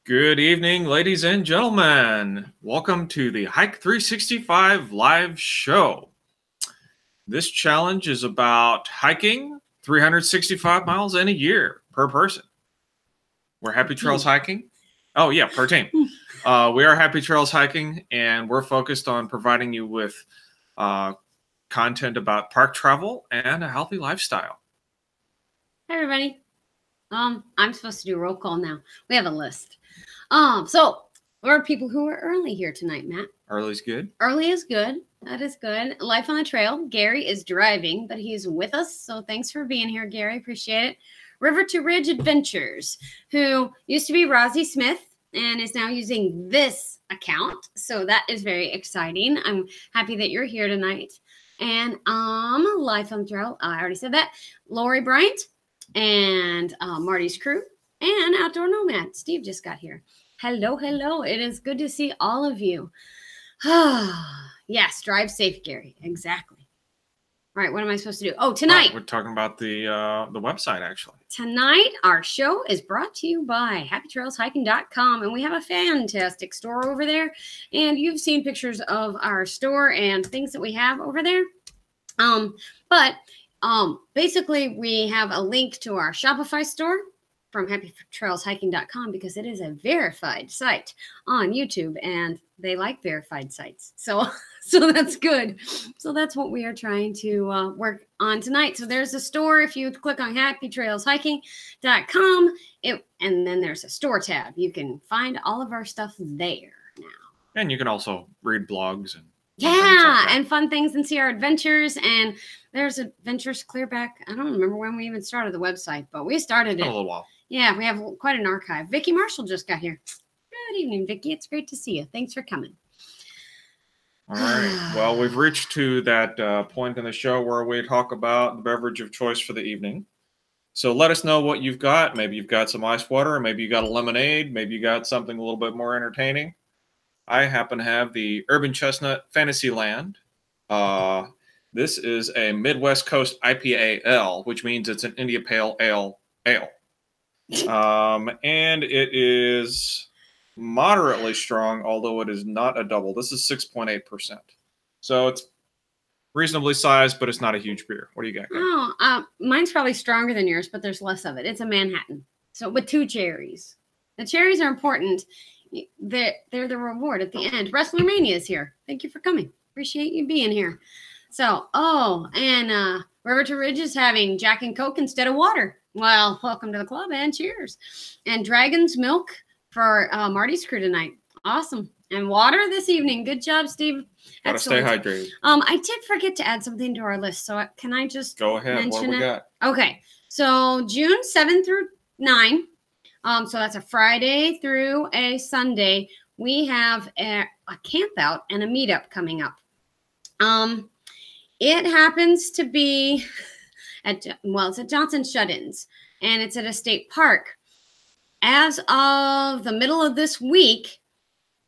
Good evening, ladies and gentlemen. Welcome to the Hike 365 live show. This challenge is about hiking 365 miles in a year per person. We're Happy Trails Hiking. Oh, yeah, per team. We are Happy Trails Hiking, and we're focused on providing you with content about park travel and a healthy lifestyle. Hi, everybody. I'm supposed to do a roll call now. We have a list. So there are people who are early here tonight, Matt. Early's good. Early is good. That is good. Life on the trail. Gary is driving, but he's with us. So thanks for being here, Gary. Appreciate it. River to Ridge Adventures, who used to be Rosie Smith and is now using this account. So that is very exciting. I'm happy that you're here tonight. And Life on the Trail. I already said that. Lori Bryant and Marty's crew and Outdoor Nomad. Steve just got here. Hello, hello. It is good to see all of you. Yes, drive safe, Gary. Exactly. All right, what am I supposed to do? Oh, tonight. We're talking about the website, actually. Tonight, our show is brought to you by happytrailshiking.com, and we have a fantastic store over there. And you've seen pictures of our store and things that we have over there. Basically, we have a link to our Shopify store from happytrailshiking.com because it is a verified site on YouTube, and they like verified sites. So that's good. So that's what we are trying to work on tonight. So there's a store. If you click on happytrailshiking.com, and then there's a store tab. You can find all of our stuff there now. And you can also read blogs and and fun things and see our adventures. And there's adventures clear back. I don't remember when we even started the website, but we started it. A little while. Yeah, we have quite an archive. Vicki Marshall just got here. Good evening, Vicki. It's great to see you. Thanks for coming. All right. Well, we've reached to that point in the show where we talk about the beverage of choice for the evening. So let us know what you've got. Maybe you've got some ice water. Maybe you got a lemonade. Maybe you got something a little bit more entertaining. I happen to have the Urban Chestnut Fantasyland. This is a Midwest Coast IPA Ale, which means it's an India Pale Ale. And it is moderately strong, although it is not a double. This is 6.8%. So it's reasonably sized, but it's not a huge beer. What do you got? Oh, mine's probably stronger than yours, but there's less of it. It's a Manhattan. So with 2 cherries. The cherries are important. They're the reward at the end. Wrestler Mania is here. Thank you for coming. Appreciate you being here. So, and River to Ridge is having Jack and Coke instead of water. Well, welcome to the club and cheers. And Dragon's Milk for Marty's crew tonight. Awesome. And water this evening. Good job, Steve. Gotta stay hydrated. I did forget to add something to our list. So can I just go ahead? What do we got? Okay. So June 7 through 9. So that's a Friday through a Sunday. We have a camp out and a meetup coming up. It happens to be it's at Johnson Shut-ins, and it's at a state park. As of the middle of this week,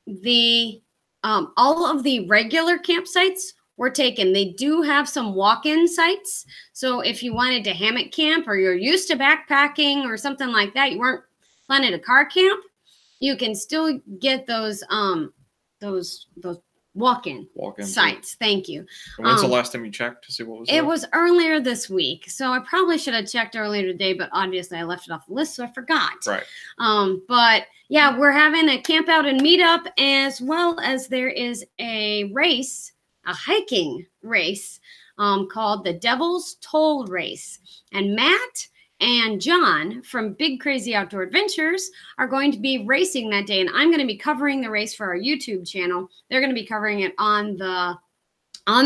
all of the regular campsites were taken. They do have some walk-in sites. So if you wanted to hammock camp or you're used to backpacking or something like that, you weren't planning to car camp, you can still get those walk-in sites. Thank you. And when's the last time you checked to see what was there? It was earlier this week. So I probably should have checked earlier today, but obviously I left it off the list, so I forgot. Right. But yeah, we're having a camp out and meetup, as well as there is a race, a hiking race called the Devil's Toll Race. And Matt and John from Big Crazy Outdoor Adventures are going to be racing that day. And I'm going to be covering the race for our YouTube channel. They're going to be covering it on the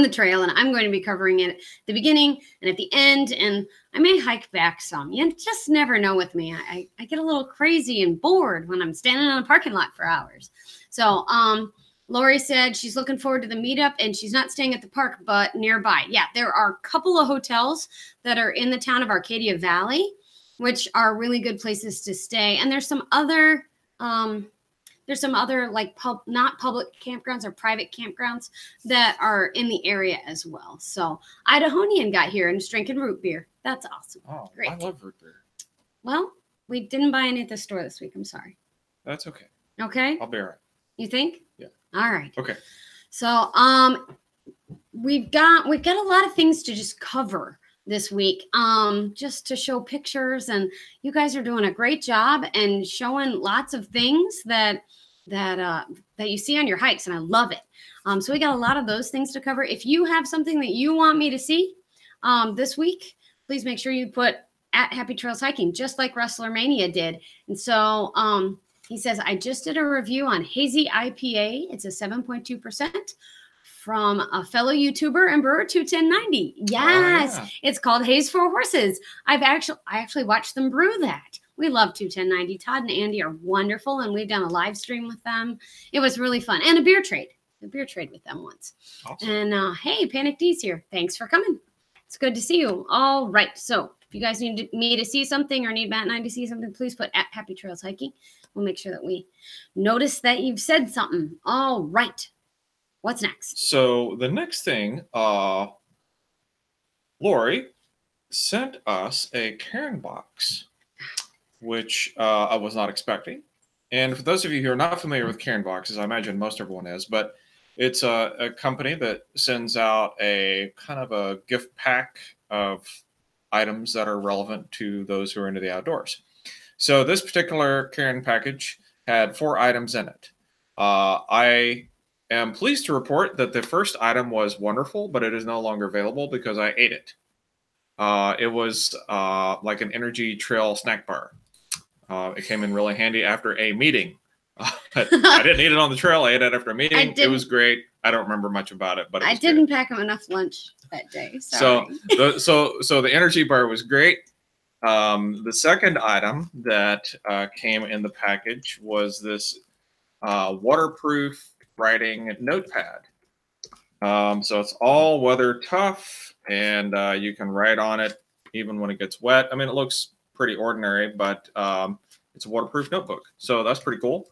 trail, and I'm going to be covering it at the beginning and at the end, and I may hike back some. You just never know with me. I get a little crazy and bored when I'm standing in a parking lot for hours. So Lori said she's looking forward to the meetup, and she's not staying at the park, but nearby. Yeah, there are a couple of hotels that are in the town of Arcadia Valley, which are really good places to stay. And there's some other like not public campgrounds or private campgrounds that are in the area as well. So Idahonian got here and is drinking root beer. That's awesome. Oh, great. I love root beer. Well, we didn't buy any at the store this week. I'm sorry. That's okay. Okay. I'll bear it. You think? Yeah. All right. Okay. So we've got a lot of things to just cover this week, just to show pictures, and you guys are doing a great job and showing lots of things that you see on your hikes, and I love it. So we got a lot of those things to cover. If you have something that you want me to see this week, please make sure you put at Happy Trails Hiking, just like Wrestler Mania did. And so he says, I just did a review on Hazy IPA. It's a 7.2%. from a fellow YouTuber and brewer 21090. Yes, It's called Haze for Horses. I actually watched them brew that. We love 21090. Todd and Andy are wonderful, and we've done a live stream with them. It was really fun, and a beer trade with them once. Awesome. And hey, Panic D's here. Thanks for coming. It's good to see you. All right, so if you guys need me to see something or need Matt and I to see something, please put at Happy Trails Hiking. We'll make sure that we notice that you've said something. All right. What's next? So the next thing, Lori sent us a Cairn box, which I was not expecting. And for those of you who are not familiar with Cairn boxes, I imagine most everyone is, but it's a company that sends out a kind of a gift pack of items that are relevant to those who are into the outdoors. So this particular Cairn package had 4 items in it. I am pleased to report that the first item was wonderful, but it is no longer available because I ate it. It was like an energy trail snack bar. It came in really handy after a meeting. I didn't eat it on the trail. I ate it after a meeting. It was great. I don't remember much about it, but it was didn't pack him enough lunch that day. Sorry. So the energy bar was great. The second item that came in the package was this waterproof writing notepad. So it's all weather tough, and you can write on it even when it gets wet. I mean, it looks pretty ordinary, but it's a waterproof notebook. So that's pretty cool.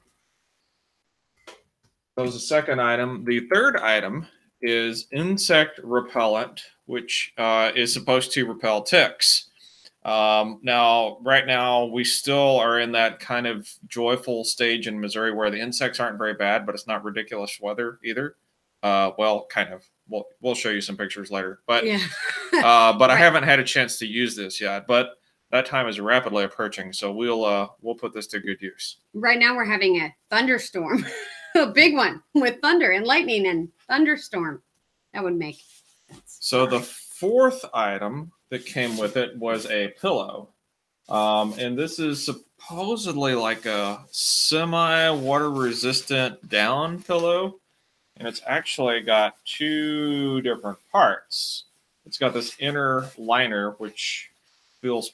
That was the second item. The third item is insect repellent, which is supposed to repel ticks. Now, right now, we still are in that kind of joyful stage in Missouri where the insects aren't very bad, but it's not ridiculous weather either. Well, kind of. We'll show you some pictures later. But yeah. But I haven't had a chance to use this yet. But that time is rapidly approaching, so we'll put this to good use. Right now, we're having a thunderstorm, a big one with thunder and lightning and thunderstorm. That would make sense. So the fourth item that came with it was a pillow. And this is supposedly like a semi-water resistant down pillow. And it's actually got 2 different parts. It's got this inner liner, which feels,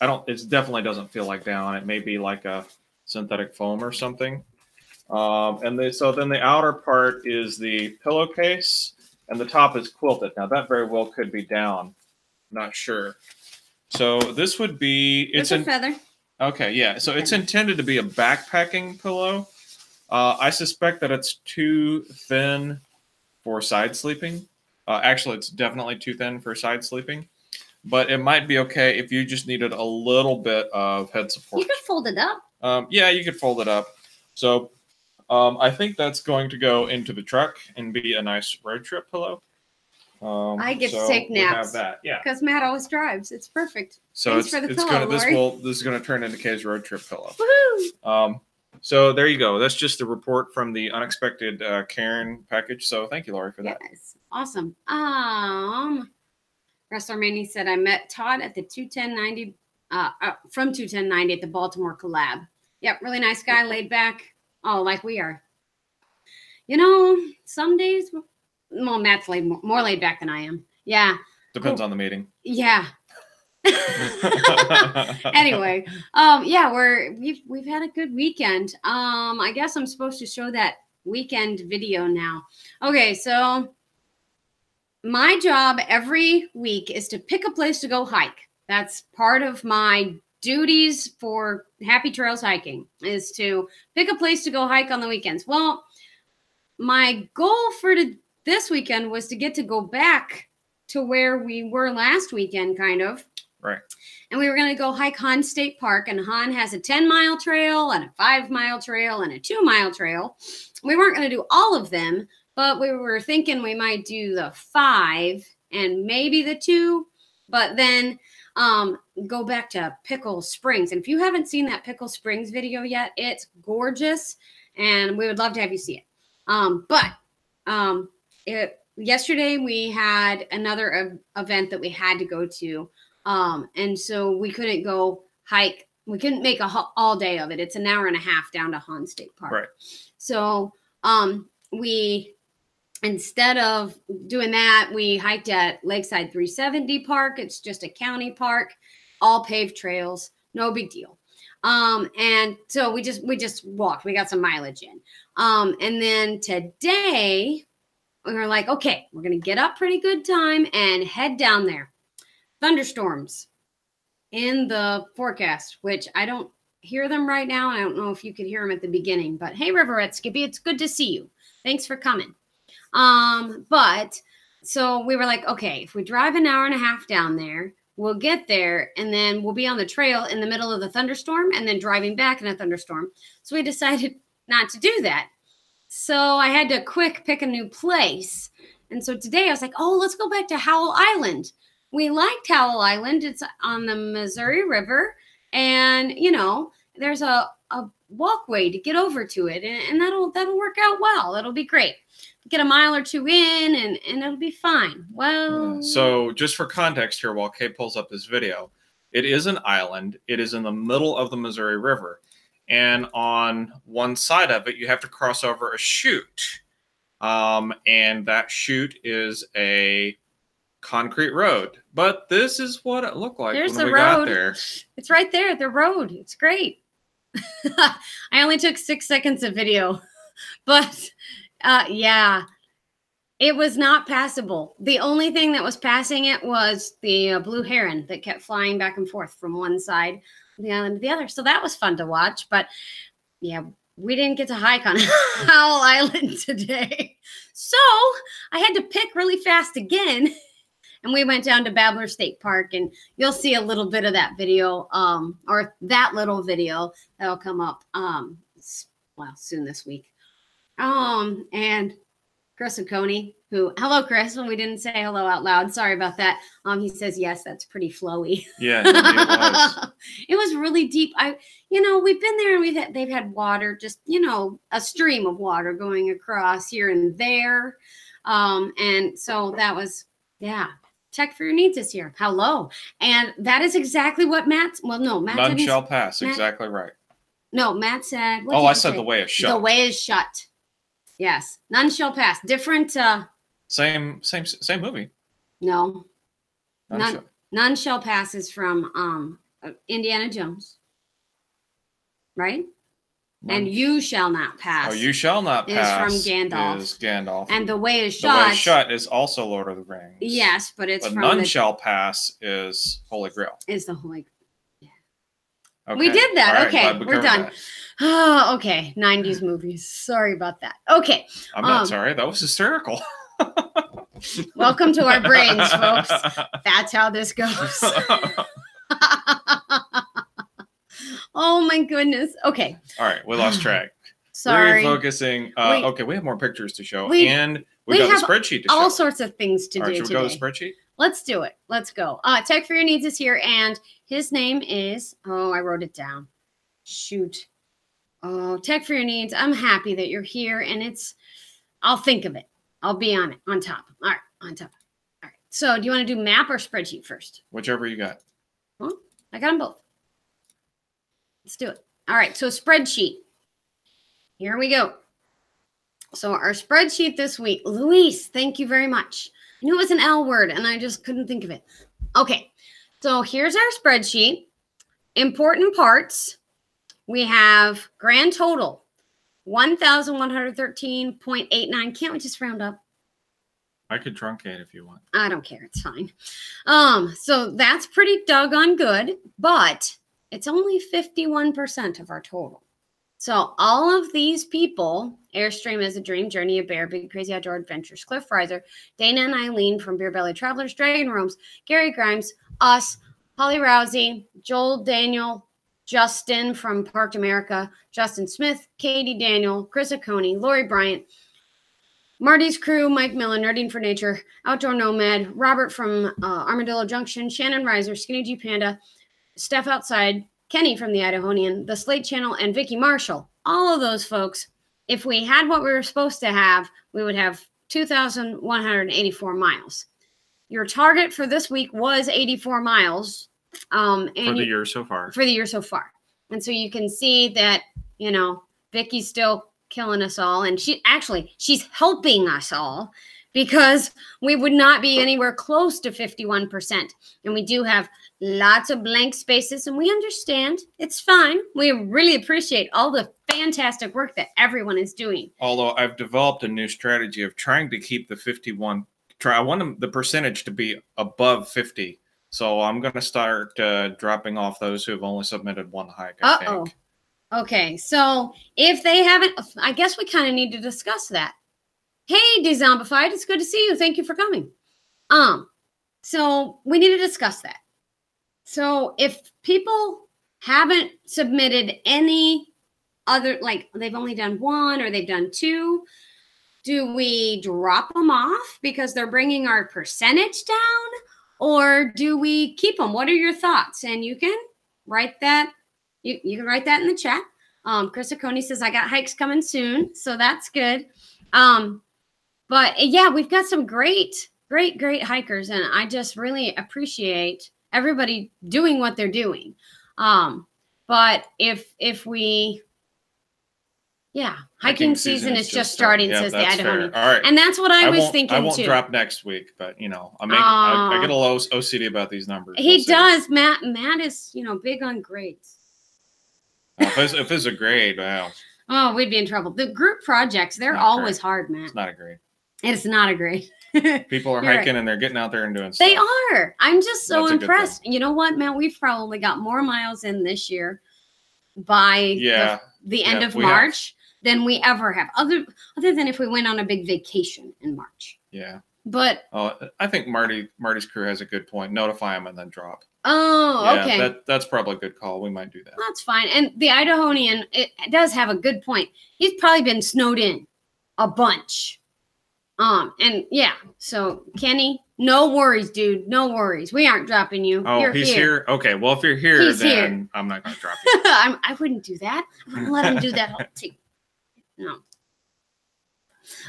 it definitely doesn't feel like down. It may be like a synthetic foam or something. So then the outer part is the pillowcase, and the top is quilted. Now that very well could be down. Not sure. So this would be, it's a feather. Okay, yeah. So it's intended to be a backpacking pillow. I suspect that it's too thin for side sleeping. Actually, it's definitely too thin for side sleeping. But it might be okay if you just needed a little bit of head support. You could fold it up. Yeah, you could fold it up. So I think that's going to go into the truck and be a nice road trip pillow. I get to take naps. Have that, yeah. Because Matt always drives. It's perfect. So Thanks for the pillow, Lori. This is going to turn into Kay's road trip pillow. Woohoo! So there you go. That's just a report from the unexpected Cairn package. So thank you, Lori, for that. Yes, awesome. Wrestler Manny said, I met Todd at the 21090, from 21090 at the Baltimore collab. Yep, really nice guy, laid back. Oh, like we are. You know, some days, well, Matt's more laid back than I am. Yeah. Depends on the meeting. Yeah. Anyway, yeah, we've had a good weekend. I guess I'm supposed to show that weekend video now. Okay, so my job every week is to pick a place to go hike. That's part of my duties for Happy Trails hiking, is to pick a place to go hike on the weekends. Well, my goal for this weekend was to get to go back to where we were last weekend, kind of. Right. And we were going to go hike Han State Park, and Han has a 10-mile trail and a 5-mile trail and a 2-mile trail. We weren't going to do all of them, but we were thinking we might do the 5 and maybe the 2, but then go back to Pickle Springs. And if you haven't seen that Pickle Springs video yet, it's gorgeous, and we would love to have you see it. Yesterday we had another event that we had to go to. And so we couldn't go hike. We couldn't make all day of it. It's an hour and a half down to Han State Park. Right. So, we, instead of doing that, we hiked at Lakeside 370 Park. It's just a county park, all paved trails, no big deal. And so we just walked, we got some mileage in. And then today we were like, okay, we're going to get up pretty good time and head down there. Thunderstorms in the forecast, which I don't hear them right now. I don't know if you could hear them at the beginning, but hey, Riverette Skippy, it's good to see you. Thanks for coming. But so we were like, okay, if we drive an hour and a half down there, we'll get there and then we'll be on the trail in the middle of the thunderstorm and then driving back in a thunderstorm. So we decided not to do that. So I had to quick pick a new place. And so today I was like, oh, let's go back to Howell Island. We liked Howell Island. It's on the Missouri River. And, you know, there's a walkway to get over to it. And that'll work out well. That'll be great. Get a mile or two in and it'll be fine. Well, so just for context here, while Kay pulls up this video, it is an island. It is in the middle of the Missouri River. And on one side of it, you have to cross over a chute. And that chute is a concrete road. But this is what it looked like when we got there. It's right there, the road. It's great. I only took 6 seconds of video. But yeah, it was not passable. The only thing that was passing it was the blue heron that kept flying back and forth from one side of the island to the other. So that was fun to watch. But yeah, we didn't get to hike on Howell Island today. So I had to pick really fast again. And we went down to Babbler State Park, and you'll see a little bit of that video, or that little video that'll come up, soon this week. And Chris Oconee, hello, Chris, when we didn't say hello out loud. Sorry about that. He says, yes, that's pretty flowy. Yeah, it was. It was really deep. We've been there and they've had water, just, a stream of water going across here and there. And so that was, yeah. Check for your needs this year. Hello. And that is exactly what Matt None shall pass. Exactly right. No, Matt said. I said the way is shut. The way is shut. Yes. None shall pass. Different. Same movie. No. None shall pass is from Indiana Jones. Right? And you shall not pass. Oh, you shall not pass. Is from Gandalf. Is Gandalf. And the way is shut. The way is shut is also Lord of the Rings. Yes, but it's from none shall pass is Holy Grail. Is the Holy Grail. Yeah. Okay. We did that. Right, okay, we're done. Oh, okay. 90s movies. Sorry about that. Okay. I'm not sorry. That was hysterical. Welcome to our brains, folks. That's how this goes. Oh my goodness. Okay. All right, we lost track. Sorry. Refocusing. Okay, we have more pictures to show, and we got the spreadsheet to show. All sorts of things to do should we today. go to the spreadsheet? Let's do it. Let's go. Tech for Your Needs is here, and his name is, I wrote it down. Shoot. Oh, Tech for Your Needs. I'm happy that you're here, and I'll think of it. I'll be on top. All right, on top. All right. So do you want to do map or spreadsheet first? Whichever you got. Well, I got them both. Let's do it. All right, so spreadsheet. Here we go. So our spreadsheet this week, Luis, thank you very much. I knew it was an L word and I just couldn't think of it. Okay, so here's our spreadsheet. Important parts. We have grand total, 1,113.89. Can't we just round up? I could truncate if you want. I don't care. It's fine. So that's pretty doggone good, but it's only 51% of our total. So all of these people, Airstream is a Dream, Journey of Bear, Big Crazy Outdoor Adventures, Cliff Riser, Dana and Eileen from Beer Belly Travelers, Dragon Rooms, Gary Grimes, us, Holly Rousey, Joel Daniel, Justin from Parked America, Justin Smith, Katie Daniel, Chris Oconee, Lori Bryant, Marty's Crew, Mike Miller, Nerding for Nature, Outdoor Nomad, Robert from Armadillo Junction, Shannon Reiser, Skinny G Panda, Steph Outside, Kenny from the Idahonian, the Slate Channel, and Vicky Marshall. All of those folks, if we had what we were supposed to have, we would have 2,184 miles. Your target for this week was 84 miles. And for the year so far. For the year so far. And so you can see that, you know, Vicky's still killing us all. And she's helping us all because we would not be anywhere close to 51%. And we do have lots of blank spaces, and we understand. It's fine. We really appreciate all the fantastic work that everyone is doing. Although I've developed a new strategy of trying to keep the 51. I want the percentage to be above 50. So I'm going to start dropping off those who have only submitted one hike, I think. Okay, so if they haven't, I guess we kind of need to discuss that. Hey, Dezombified, it's good to see you. Thank you for coming. So we need to discuss that. So if people haven't submitted any other, like they've only done one or they've done two, do we drop them off because they're bringing our percentage down, or do we keep them? What are your thoughts? And you can write that. You can write that in the chat. Chris Oconee says, I got hikes coming soon. So that's good. But yeah, we've got some great hikers. And I just really appreciate everybody doing what they're doing. But if we, hiking season is just starting, says the Idahonian. All right. And that's what I was thinking too. I won't drop next week, but you know, I get a low OCD about these numbers. He does. Matt is, big on grades. If it's a grade, wow. Oh, we'd be in trouble. The group projects, they're always hard, Matt. It's not a grade. It's not a grade. People are hiking and they're getting out there and doing stuff. They are. I'm just so impressed. You know what, Matt? We've probably got more miles in this year by the end of March than we ever have. Other than if we went on a big vacation in March. Yeah. But I think Marty's Crew has a good point. Notify them and then drop. Oh, okay. That's probably a good call. We might do that. That's fine. And the Idahonian, it does have a good point. He's probably been snowed in a bunch. And yeah, so Kenny, no worries, dude. No worries. We aren't dropping you. Oh, he's here. Okay, well, if you're here, then I'm not going to drop you. I wouldn't do that. I wouldn't let him do that. No.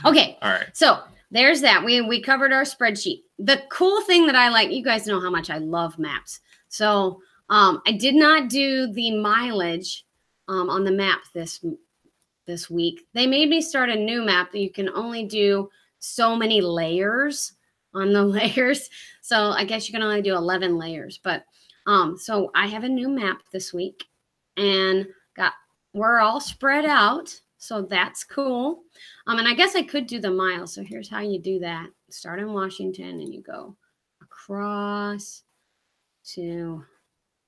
Okay. All right. So there's that. We covered our spreadsheet. The cool thing that I like, you guys know how much I love maps. So I did not do the mileage on the map this week. They made me start a new map that you can only do so many layers on the layers. So I guess you can only do 11 layers. But so I have a new map this week, and we're all spread out. So that's cool. And I guess I could do the miles. So here's how you do that. Start in Washington and you go across to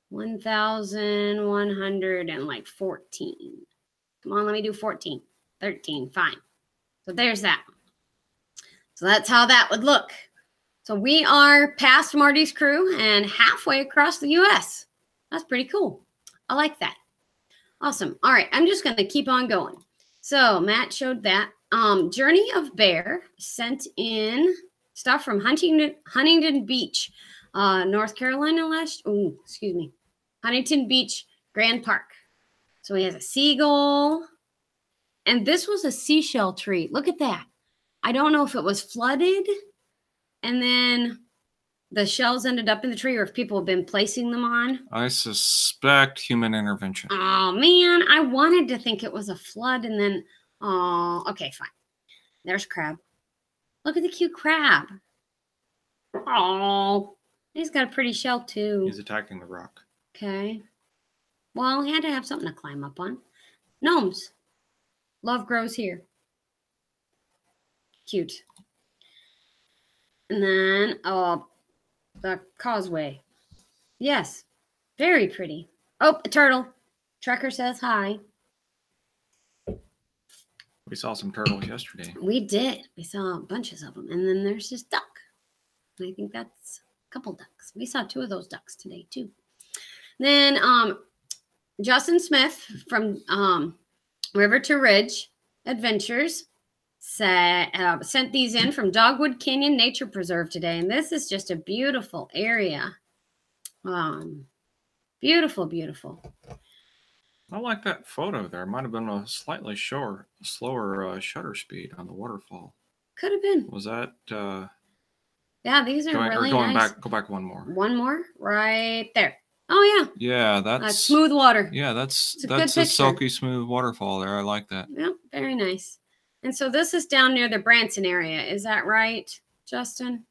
1,114. Come on, let me do 14, 13, fine. So there's that. So that's how that would look. So we are past Marty's Crew and halfway across the U.S. That's pretty cool. I like that. Awesome. All right, I'm just going to keep on going. So Matt showed that. Journey of Bear sent in stuff from Huntington Beach, North Carolina Huntington Beach Grand Park. So he has a seagull, and this was a seashell tree. Look at that. I don't know if it was flooded, and then the shells ended up in the tree or if people have been placing them on. I suspect human intervention. Oh, man. I wanted to think it was a flood and then, oh, okay, fine. There's crab. Look at the cute crab. Oh, he's got a pretty shell too. He's attacking the rock. Okay. Well, he had to have something to climb up on. Gnomes. Love grows here. Cute. And then, the causeway. Yes. Very pretty. Oh, a turtle. Trekker says hi. We saw some turtles yesterday. We did. We saw bunches of them. And then there's this duck. I think that's a couple ducks. We saw 2 of those ducks today, too. Then Justin Smith from River to Ridge Adventures sent these in from Dogwood Canyon Nature Preserve today. And this is just a beautiful area. Beautiful, beautiful. I like that photo there. Might have been a slightly slower shutter speed on the waterfall. Could have been. Was that... yeah, these are really nice. Go back one more. One more? Right there. Oh, yeah. Yeah, that's... smooth water. Yeah, that's a silky smooth waterfall there. I like that. Yep, very nice. And so this is down near the Branson area. Is that right, Justin?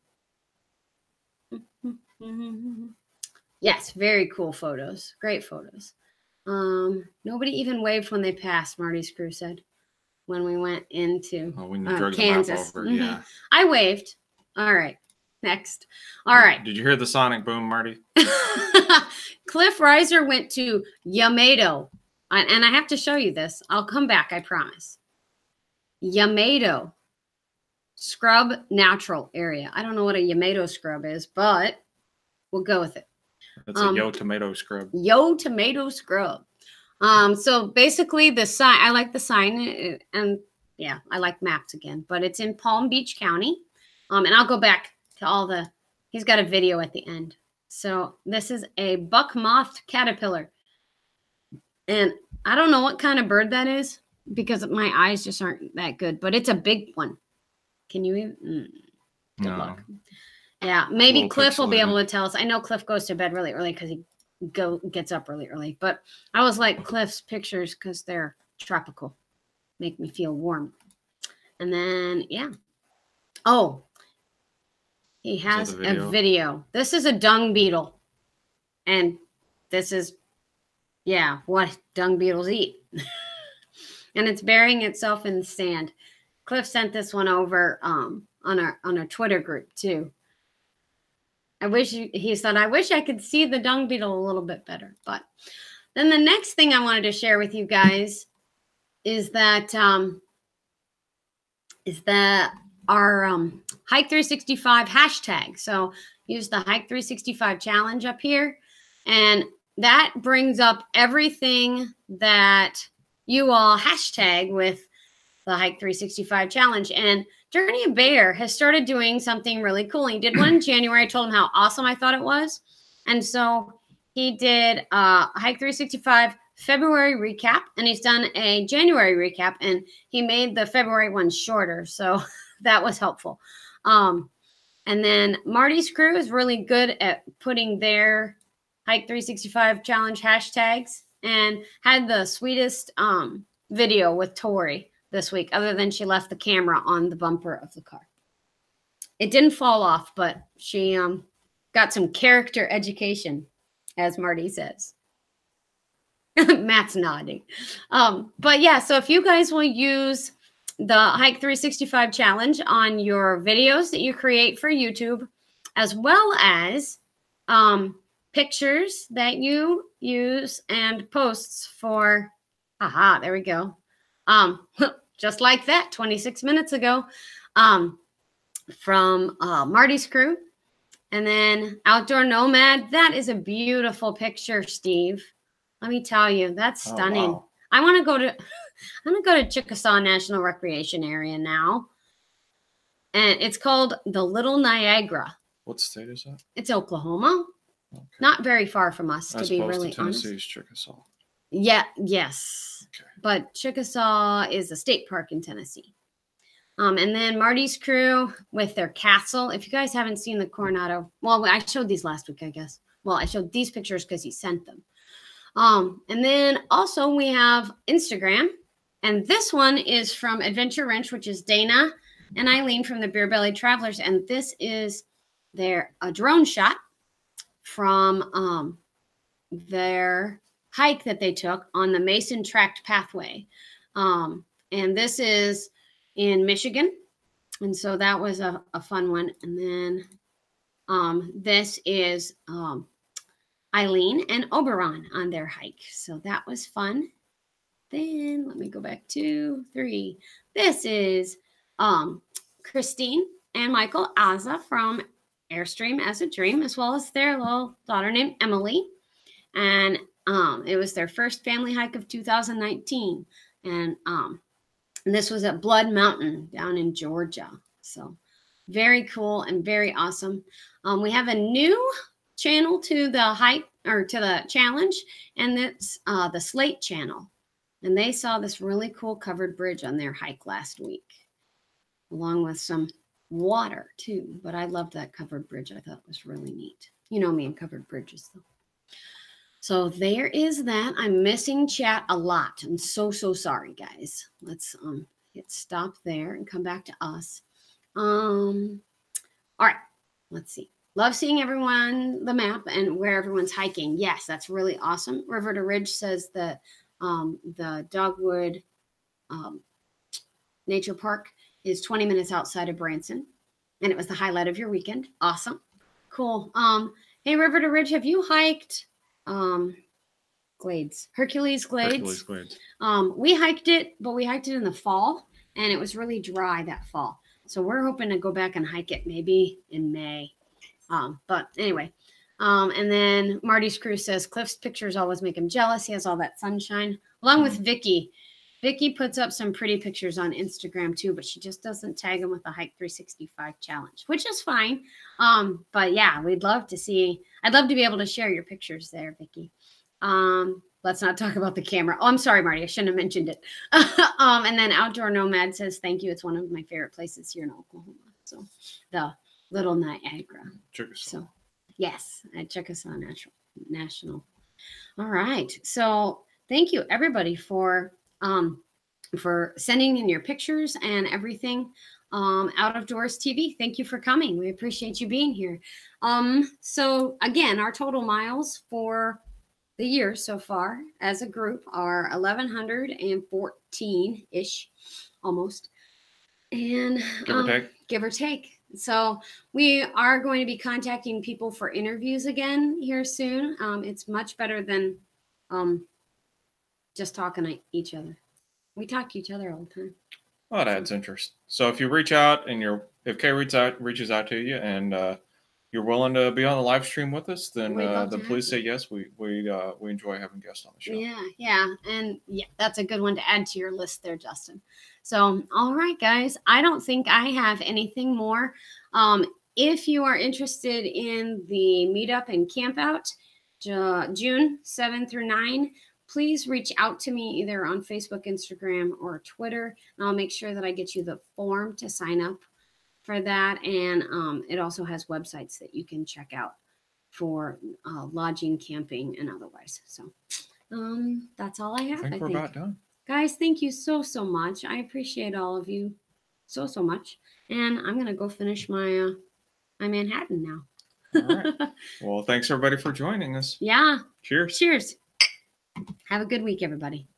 Yes, very cool photos. Great photos. Nobody even waved when they passed, Marty's crew said, when we went into Kansas. Over, yeah. I waved. All right. Next. All right. Did you hear the sonic boom, Marty? Cliff Reiser went to Yamato. And I have to show you this. I'll come back, I promise. Yamato Scrub Natural Area. I don't know what a Yamato scrub is, but we'll go with it. It's a Yo Tomato Scrub. Yo Tomato Scrub. So basically the sign, I like the sign, and yeah, I like maps again, but it's in Palm Beach County. And I'll go back to he's got a video at the end. So this is a buck moth caterpillar. And I don't know what kind of bird that is because my eyes just aren't that good, but it's a big one. Can you even? Good luck. Yeah, maybe Cliff will be able to tell us. I know Cliff goes to bed really early because he gets up really early. But I was like Cliff's pictures because they're tropical, make me feel warm. And then yeah. Oh, he has a video. This is a dung beetle, and this is what dung beetles eat. And it's burying itself in the sand. Cliff sent this one over on our Twitter group too. He said, I wish I could see the dung beetle a little bit better. But then the next thing I wanted to share with you guys is that our Hike 365 hashtag. So use the Hike 365 challenge up here, and that brings up everything that you all hashtag with the Hike 365 challenge. And Journey of Bear has started doing something really cool. He did one in January. I told him how awesome I thought it was. And so he did a Hike 365 February recap, and he's done a January recap, and he made the February one shorter. So that was helpful. And then Marty's crew is really good at putting their Hike 365 challenge hashtags, and had the sweetest video with Tori this week, other than she left the camera on the bumper of the car. It didn't fall off, but she got some character education, as Marty says. Matt's nodding. But yeah, so if you guys will use the Hike 365 challenge on your videos that you create for YouTube, as well as pictures that you use and posts for, there we go. Just like that, 26 minutes ago, from Marty's crew. And then Outdoor Nomad, that is a beautiful picture, Steve. Let me tell you, that's stunning. Oh, wow. I'm gonna go to Chickasaw National Recreation Area now. And it's called the Little Niagara. What state is that? It's Oklahoma. Okay. Not very far from us, to be really honest. Tennessee's Chickasaw. Yeah, yes. Okay. But Chickasaw is a state park in Tennessee. And then Marty's crew with their castle. If you guys haven't seen the Coronado, well, I showed these last week, I guess. Well, I showed these pictures because he sent them. And then also we have Instagram. And this one is from Adventure Wrench, which is Dana and Eileen from the Beer Belly Travelers. And this is a drone shot from their hike that they took on the Mason Tract Pathway. And this is in Michigan. And so that was a fun one. And then this is Eileen and Oberon on their hike. So that was fun. Then let me go back 2, 3. This is Christine and Michael Aza from Airstream as a Dream, as well as their little daughter named Emily. And it was their first family hike of 2019. And this was at Blood Mountain down in Georgia. So very cool and very awesome. We have a new channel to the hike or to the challenge, and it's the Slate channel. And they saw this really cool covered bridge on their hike last week, along with some water too. But I loved that covered bridge. I thought it was really neat. You know me and covered bridges though. So there is that. I'm missing chat a lot. I'm so sorry, guys. Let's hit stop there and come back to us. All right, let's see. Love seeing everyone, the map, and where everyone's hiking. Yes, that's really awesome. River to Ridge says that the Dogwood Nature Park is 20 minutes outside of Branson, and it was the highlight of your weekend. Awesome. Cool. Hey, River to Ridge, have you hiked Glades? Hercules Glades? Hercules Glades. We hiked it, but we hiked it in the fall, and it was really dry that fall. So we're hoping to go back and hike it maybe in May. But anyway, and then Marty's crew says Cliff's pictures always make him jealous. He has all that sunshine, along with Vicky. Vicky puts up some pretty pictures on Instagram too, but she just doesn't tag them with the Hike 365 challenge, which is fine. But yeah, we'd love to see. I'd love to be able to share your pictures there, Vicky. Let's not talk about the camera. Oh, I'm sorry, Marty. I shouldn't have mentioned it. And then Outdoor Nomad says, thank you. It's one of my favorite places here in Oklahoma. So the Little Niagara. So yes, at Chickasaw National. All right. So thank you everybody for sending in your pictures and everything. Out of Doors TV, thank you for coming. We appreciate you being here. So again, our total miles for the year so far as a group are 1,114-ish, almost. And give or take. So we are going to be contacting people for interviews again here soon. It's much better than just talking to each other. We talk to each other all the time. Well, that adds interest. So if you reach out and if Kay reaches out to you and you're willing to be on the live stream with us, then please say yes. We enjoy having guests on the show. Yeah, and yeah, that's a good one to add to your list there, Justin. So, all right, guys, I don't think I have anything more. If you are interested in the meetup and camp out, June 7 through 9, please reach out to me either on Facebook, Instagram, or Twitter, and I'll make sure that I get you the form to sign up for that. And it also has websites that you can check out for lodging, camping, and otherwise. So that's all I have. I think we're about done. Guys, thank you so much. I appreciate all of you so much. And I'm going to go finish my Manhattan now. All right. Well, thanks everybody for joining us. Yeah. Cheers. Cheers. Have a good week, everybody.